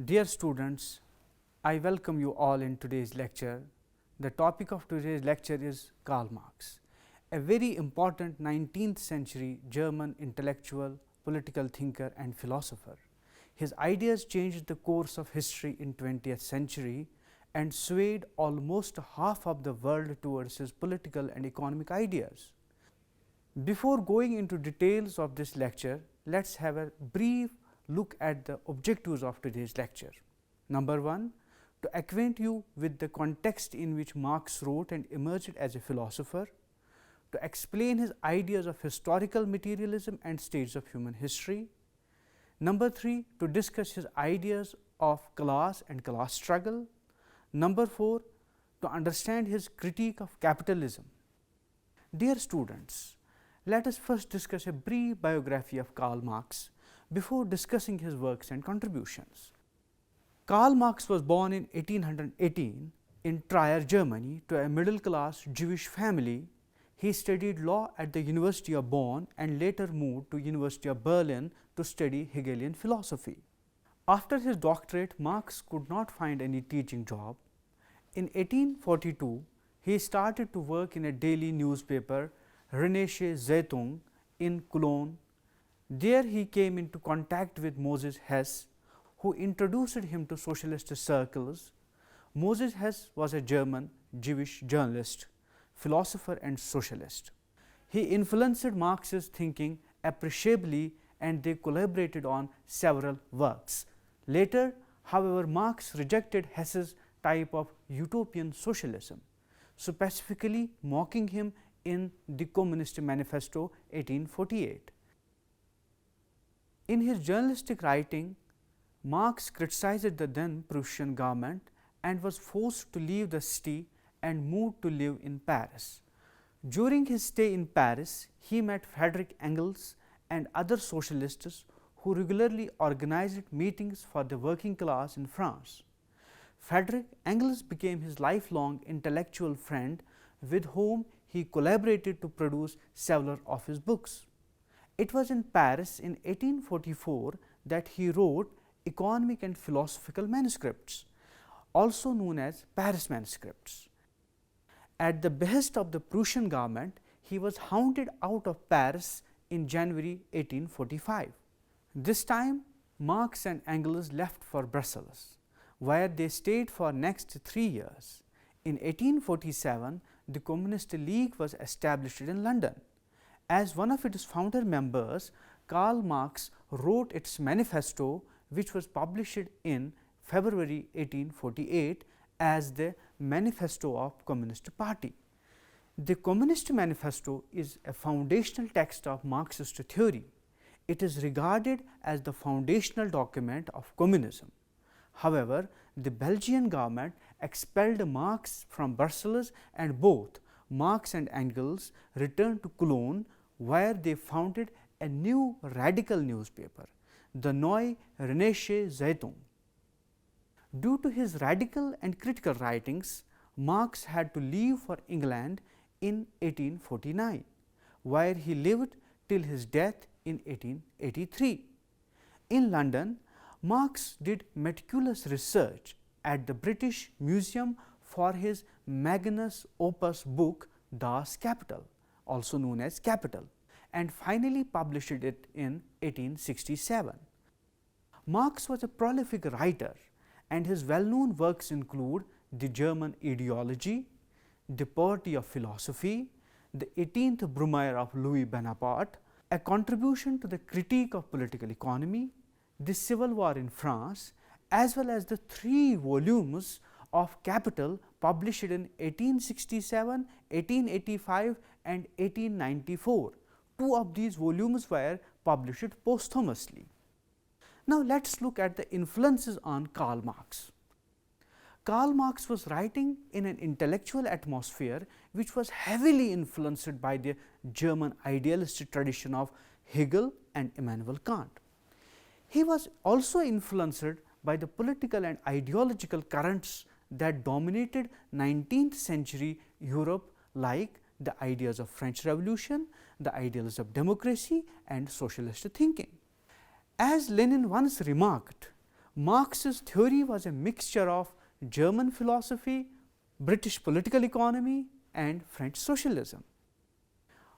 Dear students, I welcome you all in today's lecture. The topic of today's lecture is Karl Marx, a very important 19th century German intellectual, political thinker and philosopher. His ideas changed the course of history in 20th century and swayed almost half of the world towards his political and economic ideas. Before going into details of this lecture, let us have a brief look at the objectives of today's lecture. Number 1, to acquaint you with the context in which Marx wrote and emerged as a philosopher, to explain his ideas of historical materialism and stages of human history. Number 3, to discuss his ideas of class and class struggle. Number 4, to understand his critique of capitalism. Dear students, let us first discuss a brief biography of Karl Marx before discussing his works and contributions. Karl Marx was born in 1818 in Trier, Germany, to a middle-class Jewish family. He studied law at the University of Bonn and later moved to University of Berlin to study Hegelian philosophy. After his doctorate, Marx could not find any teaching job. In 1842, he started to work in a daily newspaper, Rheinische Zeitung, in Cologne. There he came into contact with Moses Hess, who introduced him to socialist circles. Moses Hess was a German Jewish journalist, philosopher and socialist. He influenced Marx's thinking appreciably and they collaborated on several works. Later, however, Marx rejected Hess's type of utopian socialism, specifically mocking him in the Communist Manifesto 1848. In his journalistic writing, Marx criticized the then Prussian government and was forced to leave the city and moved to live in Paris. During his stay in Paris, he met Friedrich Engels and other socialists who regularly organized meetings for the working class in France. Friedrich Engels became his lifelong intellectual friend with whom he collaborated to produce several of his books. It was in Paris in 1844 that he wrote economic and philosophical manuscripts, also known as Paris manuscripts. At the behest of the Prussian government, he was hounded out of Paris in January 1845. This time, Marx and Engels left for Brussels, where they stayed for next 3 years. In 1847, the Communist League was established in London. As one of its founder members, Karl Marx wrote its manifesto, which was published in February 1848 as the Manifesto of Communist Party. The Communist Manifesto is a foundational text of Marxist theory. It is regarded as the foundational document of communism. However, the Belgian government expelled Marx from Brussels and both Marx and Engels returned to Cologne, where they founded a new radical newspaper, the Neue Rheinische Zeitung. Due to his radical and critical writings, Marx had to leave for England in 1849, where he lived till his death in 1883. In London, Marx did meticulous research at the British Museum for his magnus opus book Das Kapital, also known as Capital, and finally published it in 1867. Marx was a prolific writer and his well-known works include The German Ideology, The Poverty of Philosophy, The 18th Brumaire of Louis Bonaparte, a contribution to the critique of political economy, The Civil War in France, as well as the 3 volumes of Capital published in 1867, 1885 and 1894. 2 of these volumes were published posthumously. Now, let us look at the influences on Karl Marx. Karl Marx was writing in an intellectual atmosphere which was heavily influenced by the German idealistic tradition of Hegel and Immanuel Kant. He was also influenced by the political and ideological currents that dominated 19th century Europe, like the ideas of French Revolution, the ideals of democracy and socialist thinking. As Lenin once remarked, Marx's theory was a mixture of German philosophy, British political economy, and French socialism.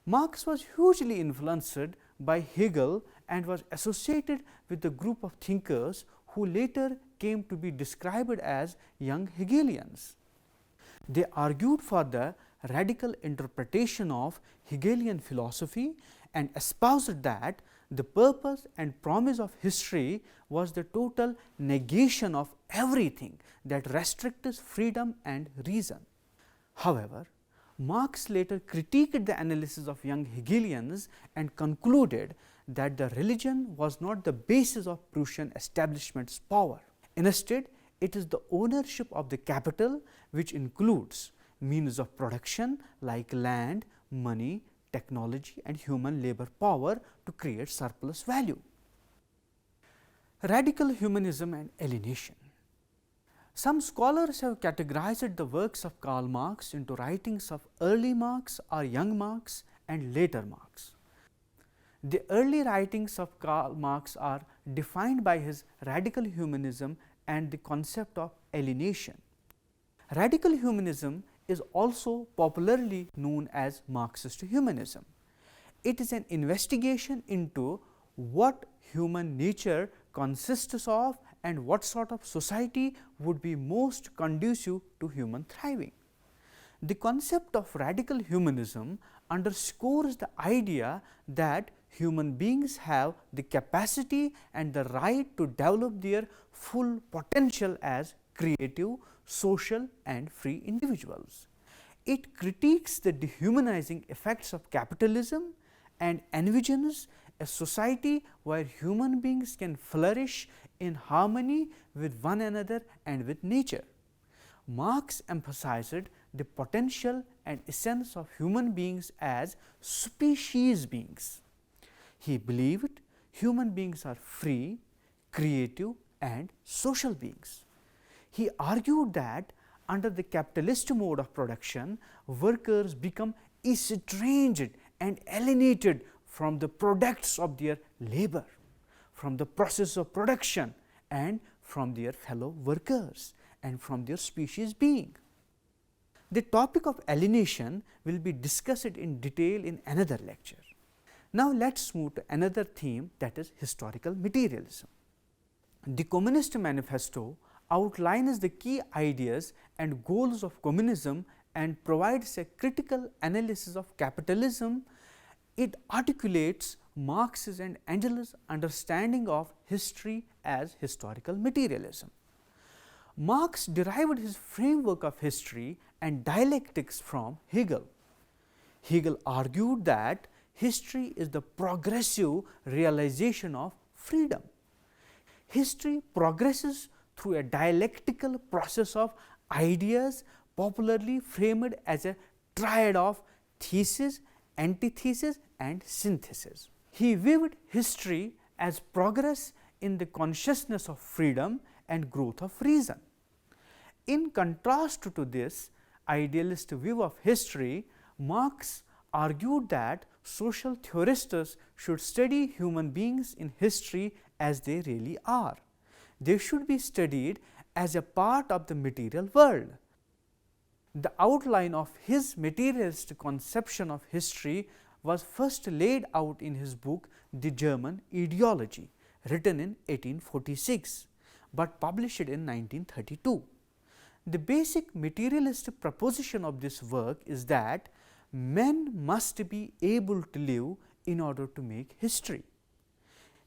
Marx was hugely influenced by Hegel and was associated with a group of thinkers who later came to be described as young Hegelians. They argued for the radical interpretation of Hegelian philosophy and espoused that the purpose and promise of history was the total negation of everything that restricts freedom and reason. However, Marx later critiqued the analysis of young Hegelians and concluded that the religion was not the basis of Prussian establishment's power. Instead, it is the ownership of the capital, which includes means of production like land, money, technology and human labor power to create surplus value. Radical humanism and alienation. Some scholars have categorized the works of Karl Marx into writings of early Marx or young Marx and later Marx. The early writings of Karl Marx are defined by his radical humanism and the concept of alienation. Radical humanism is also popularly known as Marxist humanism. It is an investigation into what human nature consists of and what sort of society would be most conducive to human thriving. The concept of radical humanism underscores the idea that human beings have the capacity and the right to develop their full potential as creative, social and free individuals. It critiques the dehumanizing effects of capitalism and envisions a society where human beings can flourish in harmony with one another and with nature. Marx emphasized the potential and essence of human beings as species beings. He believed human beings are free, creative and social beings. He argued that under the capitalist mode of production, workers become estranged and alienated from the products of their labor, from the process of production and from their fellow workers and from their species being. The topic of alienation will be discussed in detail in another lecture. Now, let us move to another theme, that is historical materialism. The Communist Manifesto outlines the key ideas and goals of communism and provides a critical analysis of capitalism. It articulates Marx's and Engels' understanding of history as historical materialism. Marx derived his framework of history and dialectics from Hegel. Hegel argued that history is the progressive realization of freedom. History progresses through a dialectical process of ideas popularly framed as a triad of thesis, antithesis and synthesis. He viewed history as progress in the consciousness of freedom and growth of reason. In contrast to this idealist view of history, Marx argued that social theorists should study human beings in history as they really are. They should be studied as a part of the material world. The outline of his materialist conception of history was first laid out in his book The German Ideology, written in 1846, but published in 1932. The basic materialist proposition of this work is that men must be able to live in order to make history.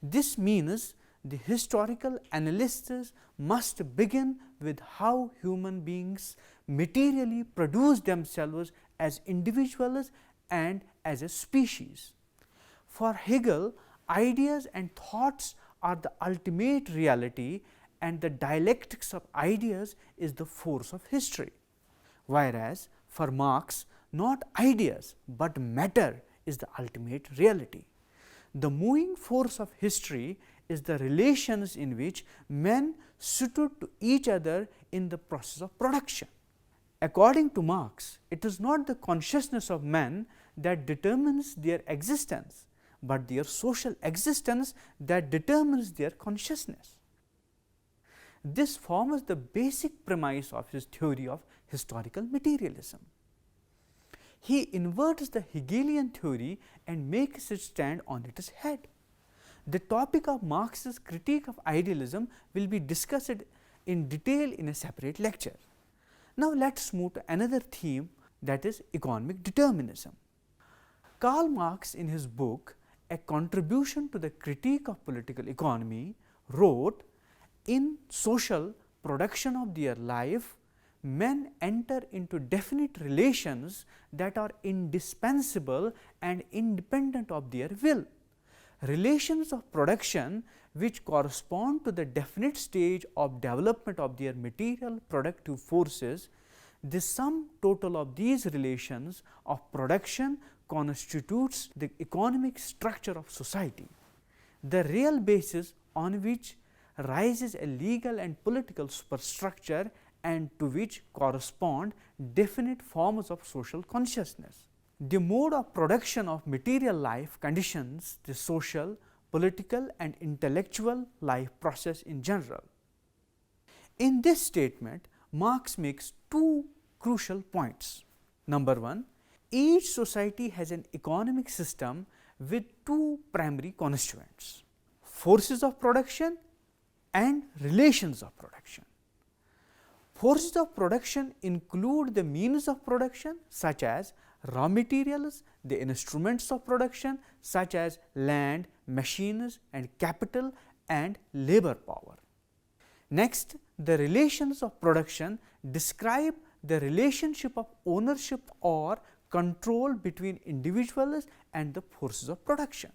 This means the historical analysts must begin with how human beings materially produce themselves as individuals and as a species. For Hegel, ideas and thoughts are the ultimate reality and the dialectics of ideas is the force of history, whereas for Marx, not ideas but matter is the ultimate reality. The moving force of history is the relations in which men suited to each other in the process of production. According to Marx, it is not the consciousness of men that determines their existence, but their social existence that determines their consciousness. This forms the basic premise of his theory of historical materialism. He inverts the Hegelian theory and makes it stand on its head. The topic of Marx's critique of idealism will be discussed in detail in a separate lecture. Now, let us move to another theme, that is economic determinism. Karl Marx, in his book A Contribution to the Critique of Political Economy, wrote, "In social production of their life, men enter into definite relations that are indispensable and independent of their will. Relations of production which correspond to the definite stage of development of their material productive forces. The sum total of these relations of production constitutes the economic structure of society, the real basis on which rises a legal and political superstructure and to which correspond definite forms of social consciousness. The mode of production of material life conditions the social, political and intellectual life process in general." In this statement, Marx makes two crucial points. Number one, each society has an economic system with two primary constituents: forces of production and relations of production. Forces of production include the means of production such as raw materials, the instruments of production such as land, machines and capital and labor power. Next, the relations of production describe the relationship of ownership or control between individuals and the forces of production.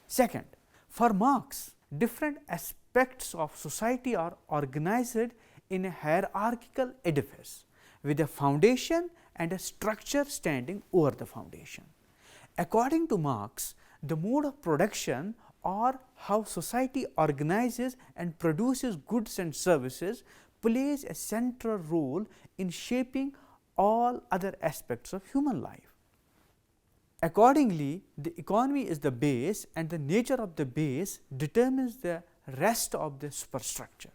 Second, for Marx, different aspects of society are organized in a hierarchical edifice with a foundation and a structure standing over the foundation. According to Marx, the mode of production, or how society organizes and produces goods and services, plays a central role in shaping all other aspects of human life. Accordingly, the economy is the base, and the nature of the base determines the rest of the superstructure.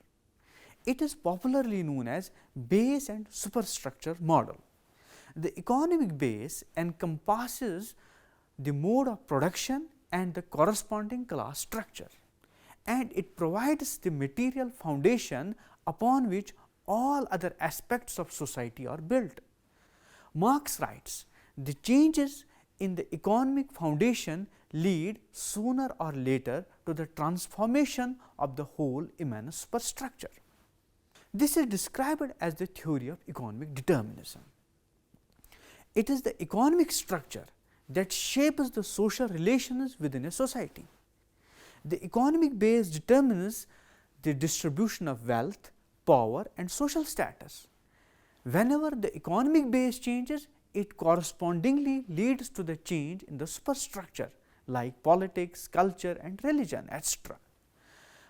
It is popularly known as base and superstructure model. The economic base encompasses the mode of production and the corresponding class structure, and it provides the material foundation upon which all other aspects of society are built. Marx writes, "The changes in the economic foundation lead sooner or later to the transformation of the whole immense superstructure." This is described as the theory of economic determinism. It is the economic structure that shapes the social relations within a society. The economic base determines the distribution of wealth, power and social status. Whenever the economic base changes, it correspondingly leads to the change in the superstructure like politics, culture and religion, etc.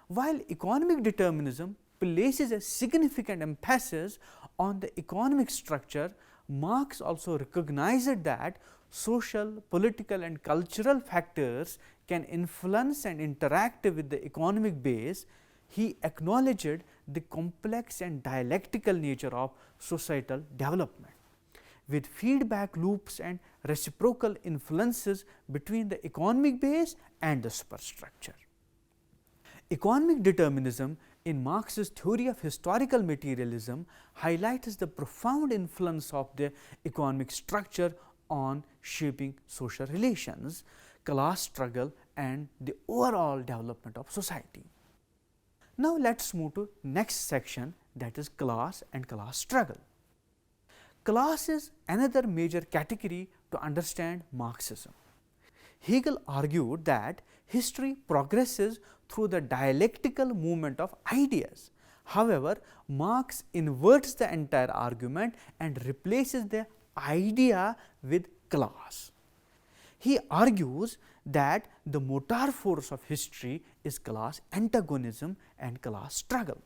While economic determinism places a significant emphasis on the economic structure, Marx also recognized that social, political and cultural factors can influence and interact with the economic base. He acknowledged the complex and dialectical nature of societal development, with feedback loops and reciprocal influences between the economic base and the superstructure. Economic determinism in Marx's theory of historical materialism highlights the profound influence of the economic structure on shaping social relations, class struggle and the overall development of society. Now, let us move to next section, that is class and class struggle. Class is another major category to understand Marxism. Hegel argued that history progresses through the dialectical movement of ideas. However, Marx inverts the entire argument and replaces the idea with class. He argues that the motor force of history is class antagonism and class struggle.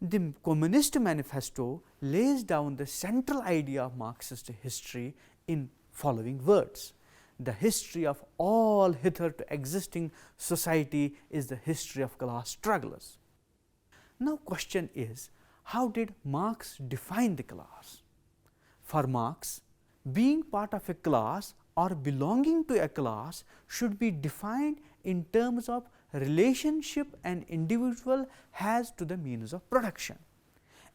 The Communist Manifesto lays down the central idea of Marxist history in following words: "The history of all hitherto existing society is the history of class struggles." Now question is, how did Marx define the class? For Marx, being part of a class or belonging to a class should be defined in terms of relationship an individual has to the means of production,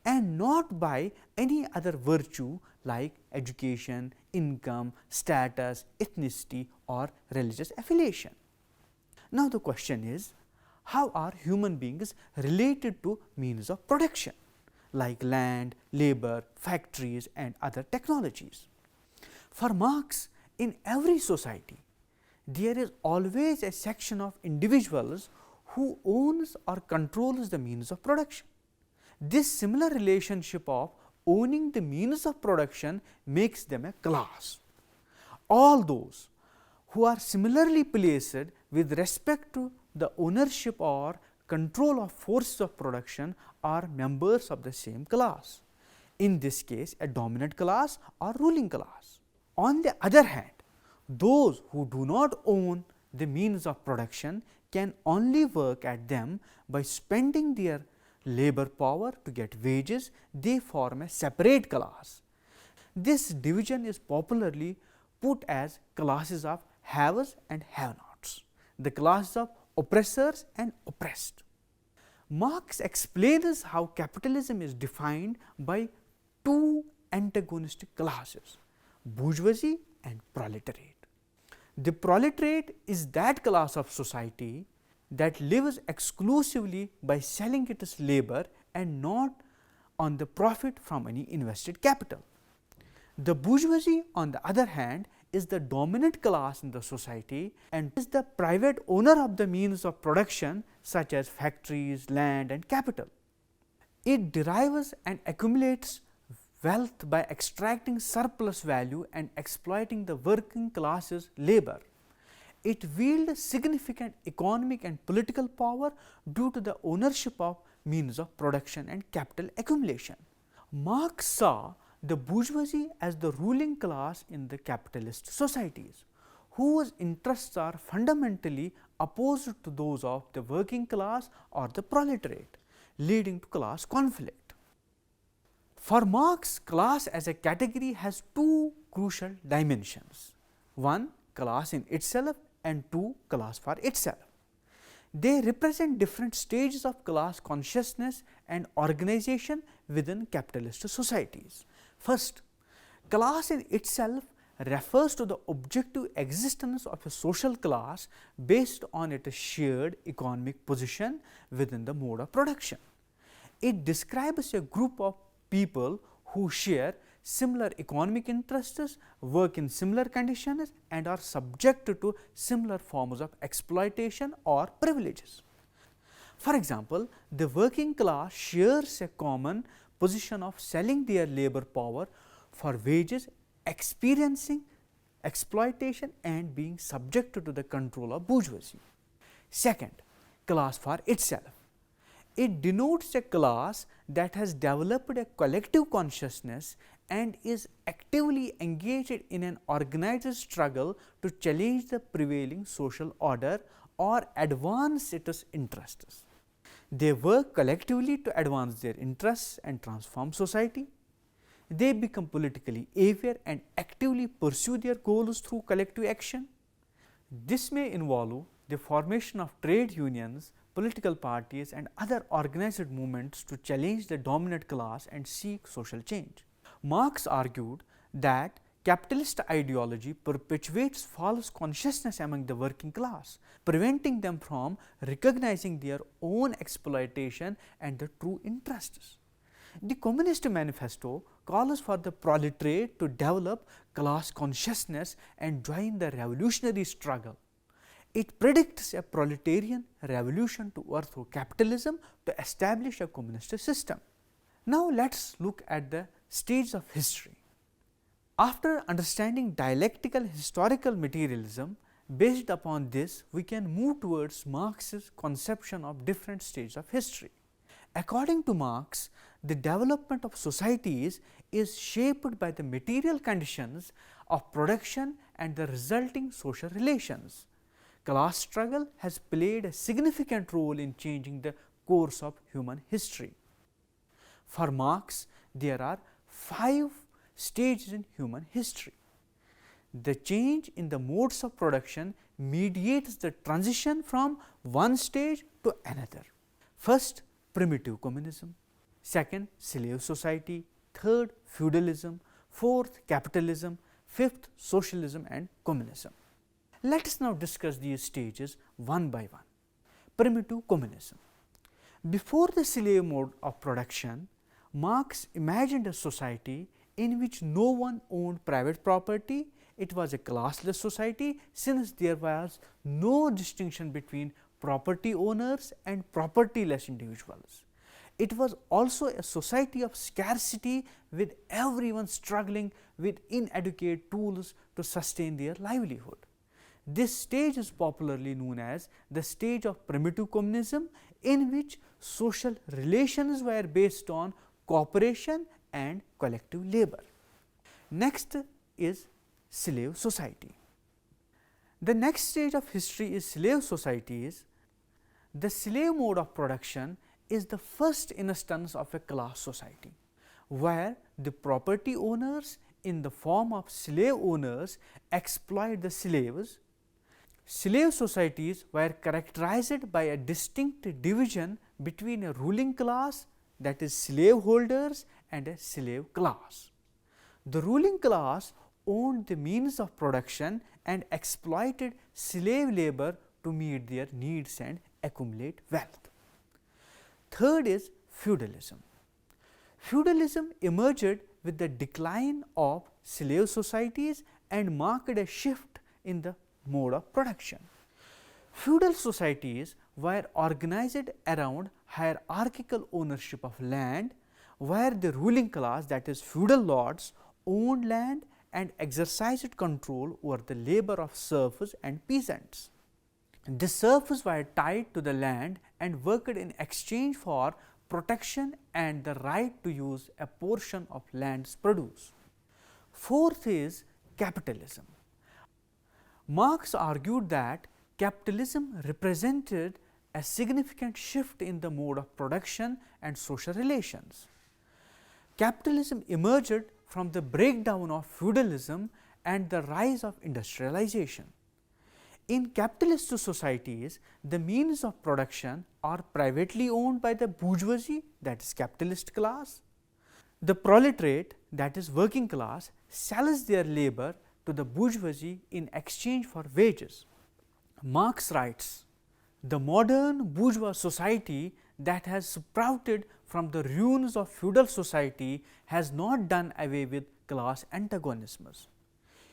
and not by any other virtue like education, income, status, ethnicity or religious affiliation. Now the question is, how are human beings related to means of production like land, labor, factories and other technologies? For Marx, in every society, there is always a section of individuals who owns or controls the means of production. This similar relationship of owning the means of production makes them a class. All those who are similarly placed with respect to the ownership or control of forces of production are members of the same class, in this case a dominant class or ruling class. On the other hand, those who do not own the means of production can only work at them by spending their labor power to get wages. They form a separate class. This division is popularly put as classes of haves and have-nots, the classes of oppressors and oppressed. Marx explains how capitalism is defined by two antagonistic classes, bourgeoisie and proletariat. The proletariat is that class of society that lives exclusively by selling its labor and not on the profit from any invested capital. The bourgeoisie, on the other hand, is the dominant class in the society and is the private owner of the means of production such as factories, land and capital. It derives and accumulates wealth by extracting surplus value and exploiting the working class's labor. It wields significant economic and political power due to the ownership of means of production and capital accumulation. Marx saw the bourgeoisie as the ruling class in the capitalist societies, whose interests are fundamentally opposed to those of the working class or the proletariat, leading to class conflict. For Marx, class as a category has two crucial dimensions: one, class in itself, and two, class for itself. They represent different stages of class consciousness and organization within capitalist societies. First, class in itself refers to the objective existence of a social class based on its shared economic position within the mode of production. It describes a group of people who share similar economic interests, work in similar conditions and are subject to similar forms of exploitation or privileges. For example, the working class shares a common position of selling their labor power for wages, experiencing exploitation and being subject to the control of bourgeoisie. Second, class for itself. It denotes a class that has developed a collective consciousness and is actively engaged in an organized struggle to challenge the prevailing social order or advance its interests. They work collectively to advance their interests and transform society. They become politically aware and actively pursue their goals through collective action. This may involve the formation of trade unions, political parties and other organized movements to challenge the dominant class and seek social change. Marx argued that capitalist ideology perpetuates false consciousness among the working class, preventing them from recognizing their own exploitation and the true interests. The Communist Manifesto calls for the proletariat to develop class consciousness and join the revolutionary struggle. It predicts a proletarian revolution to overthrow capitalism to establish a communist system. Now, let us look at the stages of history. After understanding dialectical historical materialism, based upon this, we can move towards Marx's conception of different stages of history. According to Marx, the development of societies is shaped by the material conditions of production and the resulting social relations. Class struggle has played a significant role in changing the course of human history. For Marx, there are 5 stages in human history. The change in the modes of production mediates the transition from one stage to another. First, primitive communism. Second, slave society. Third, feudalism. Fourth, capitalism. Fifth, socialism and communism. Let us now discuss these stages one by one. Primitive communism. Before the slave mode of production, Marx imagined a society in which no one owned private property. It was a classless society, since there was no distinction between property owners and propertyless individuals. It was also a society of scarcity, with everyone struggling with inadequate tools to sustain their livelihood. This stage is popularly known as the stage of primitive communism, in which social relations were based on cooperation and collective labor. Next is slave society. The next stage of history is slave societies. The slave mode of production is the first instance of a class society, where the property owners in the form of slave owners exploit the slaves. Slave societies were characterized by a distinct division between a ruling class, that is slaveholders, and a slave class. The ruling class owned the means of production and exploited slave labor to meet their needs and accumulate wealth. Third is feudalism. Feudalism emerged with the decline of slave societies and marked a shift in the mode of production. Feudal societies were organized around hierarchical ownership of land, where the ruling class, that is feudal lords, owned land and exercised control over the labor of serfs and peasants. The serfs were tied to the land and worked in exchange for protection and the right to use a portion of land's produce. Fourth is capitalism. Marx argued that capitalism represented a significant shift in the mode of production and social relations. Capitalism emerged from the breakdown of feudalism and the rise of industrialization. In capitalist societies, the means of production are privately owned by the bourgeoisie, that is capitalist class. The proletariat, that is working class, sells their labor to the bourgeoisie in exchange for wages. Marx writes, "The modern bourgeois society that has sprouted from the ruins of feudal society has not done away with class antagonisms."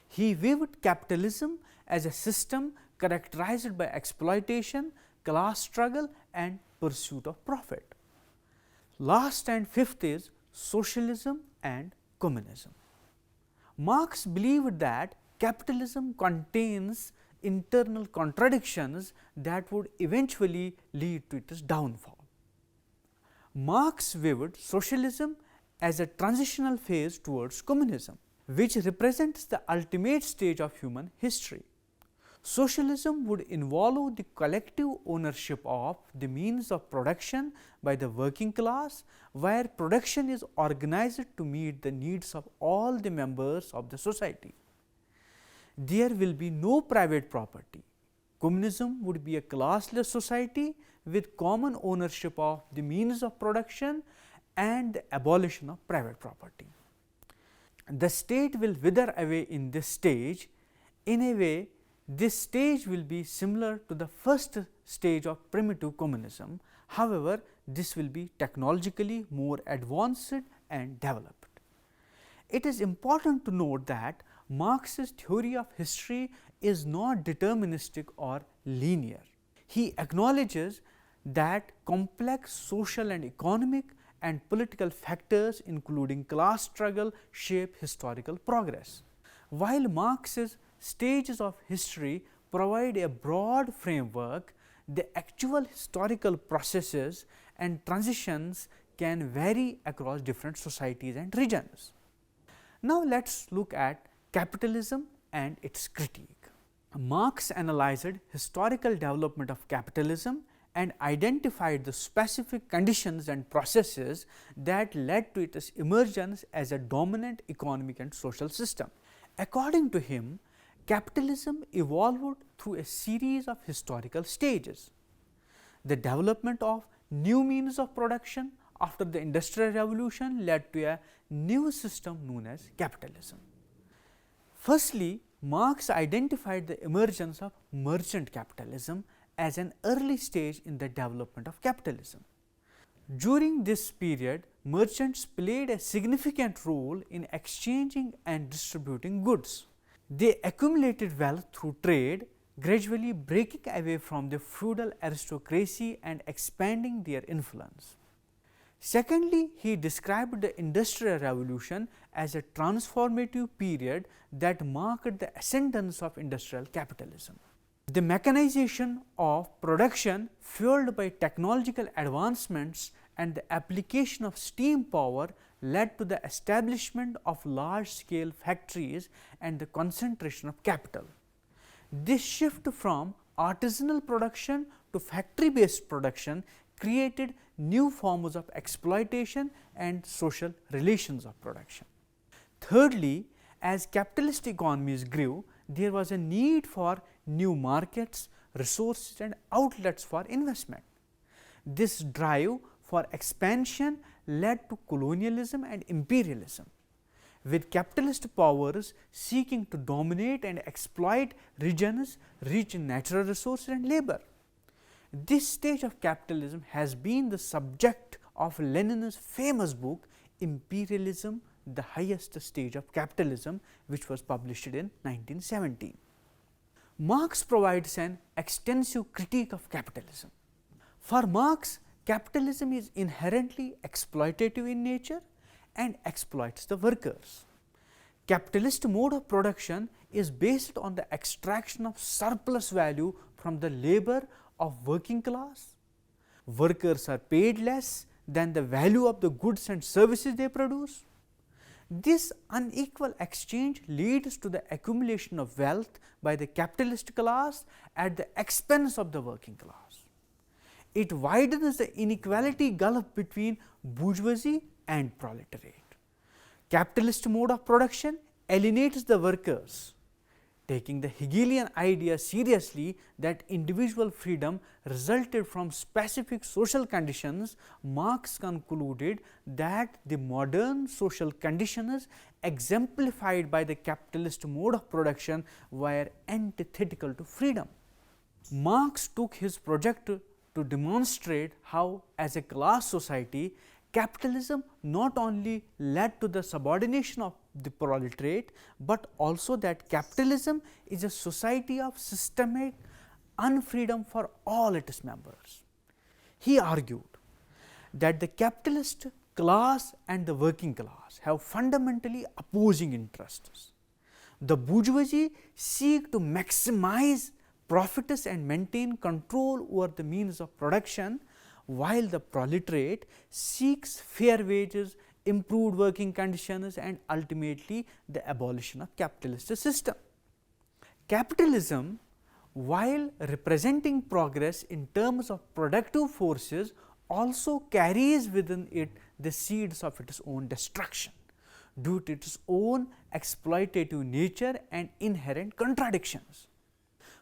He viewed capitalism as a system characterized by exploitation, class struggle and pursuit of profit. Last and fifth is socialism and communism. Marx believed that capitalism contains internal contradictions that would eventually lead to its downfall. Marx viewed socialism as a transitional phase towards communism, which represents the ultimate stage of human history. Socialism would involve the collective ownership of the means of production by the working class, where production is organized to meet the needs of all the members of the society. There will be no private property. Communism would be a classless society with common ownership of the means of production and the abolition of private property. The state will wither away in this stage. In a way, this stage will be similar to the first stage of primitive communism. However, this will be technologically more advanced and developed. It is important to note that Marx's theory of history is not deterministic or linear. He acknowledges that complex social and economic and political factors, including class struggle, shape historical progress. While Marx's stages of history provide a broad framework, the actual historical processes and transitions can vary across different societies and regions. Now, let us look at capitalism and its critique. Marx analyzed historical development of capitalism and identified the specific conditions and processes that led to its emergence as a dominant economic and social system. According to him, capitalism evolved through a series of historical stages. The development of new means of production after the Industrial Revolution led to a new system known as capitalism. Firstly, Marx identified the emergence of merchant capitalism as an early stage in the development of capitalism. During this period, merchants played a significant role in exchanging and distributing goods. They accumulated wealth through trade, gradually breaking away from the feudal aristocracy and expanding their influence. Secondly, he described the Industrial Revolution as a transformative period that marked the ascendance of industrial capitalism. The mechanization of production, fueled by technological advancements and the application of steam power, led to the establishment of large-scale factories and the concentration of capital. This shift from artisanal production to factory-based production created new forms of exploitation and social relations of production. Thirdly, as capitalist economies grew, there was a need for new markets, resources and outlets for investment. This drive for expansion led to colonialism and imperialism, with capitalist powers seeking to dominate and exploit regions rich in natural resources and labor. This stage of capitalism has been the subject of Lenin's famous book Imperialism, the Highest Stage of Capitalism, which was published in 1917. Marx provides an extensive critique of capitalism. For Marx, capitalism is inherently exploitative in nature and exploits the workers. Capitalist mode of production is based on the extraction of surplus value from the labor of working class. Workers are paid less than the value of the goods and services they produce. This unequal exchange leads to the accumulation of wealth by the capitalist class at the expense of the working class. It widens the inequality gulf between bourgeoisie and proletariat. Capitalist mode of production alienates the workers. Taking the Hegelian idea seriously that individual freedom resulted from specific social conditions, Marx concluded that the modern social conditions exemplified by the capitalist mode of production were antithetical to freedom. Marx took his project to demonstrate how, as a class society, capitalism not only led to the subordination of the proletariat, but also that capitalism is a society of systemic unfreedom for all its members. He argued that the capitalist class and the working class have fundamentally opposing interests. The bourgeoisie seek to maximize profits and maintain control over the means of production, while the proletariat seeks fair wages, improved working conditions and ultimately the abolition of capitalist system. Capitalism, while representing progress in terms of productive forces, also carries within it the seeds of its own destruction due to its own exploitative nature and inherent contradictions.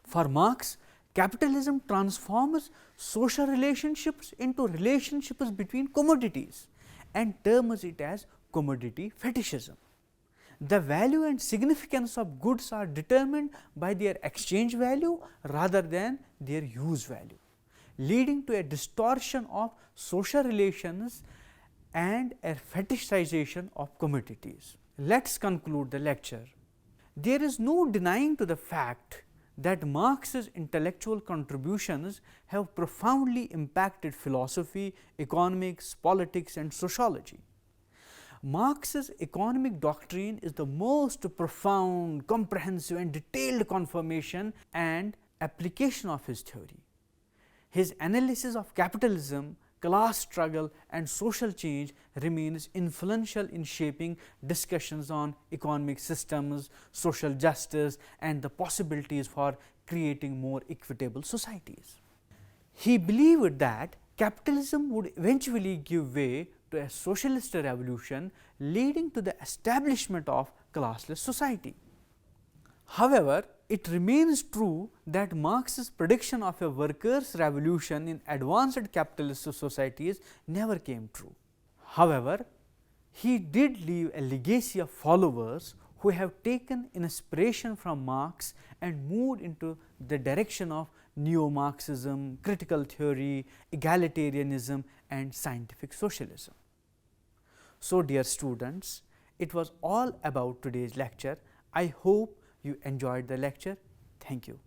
For Marx, capitalism transforms social relationships into relationships between commodities and terms it as commodity fetishism. The value and significance of goods are determined by their exchange value rather than their use value, leading to a distortion of social relations and a fetishization of commodities. Let us conclude the lecture. There is no denying to the fact that Marx's intellectual contributions have profoundly impacted philosophy, economics, politics and sociology. Marx's economic doctrine is the most profound, comprehensive and detailed confirmation and application of his theory. His analysis of capitalism, class struggle and social change remains influential in shaping discussions on economic systems, social justice and the possibilities for creating more equitable societies. He believed that capitalism would eventually give way to a socialist revolution, leading to the establishment of classless society. However, it remains true that Marx's prediction of a workers' revolution in advanced capitalist societies never came true. However, he did leave a legacy of followers who have taken inspiration from Marx and moved into the direction of neo-Marxism, critical theory, egalitarianism and scientific socialism. So, dear students, it was all about today's lecture. I hope you enjoyed the lecture. Thank you.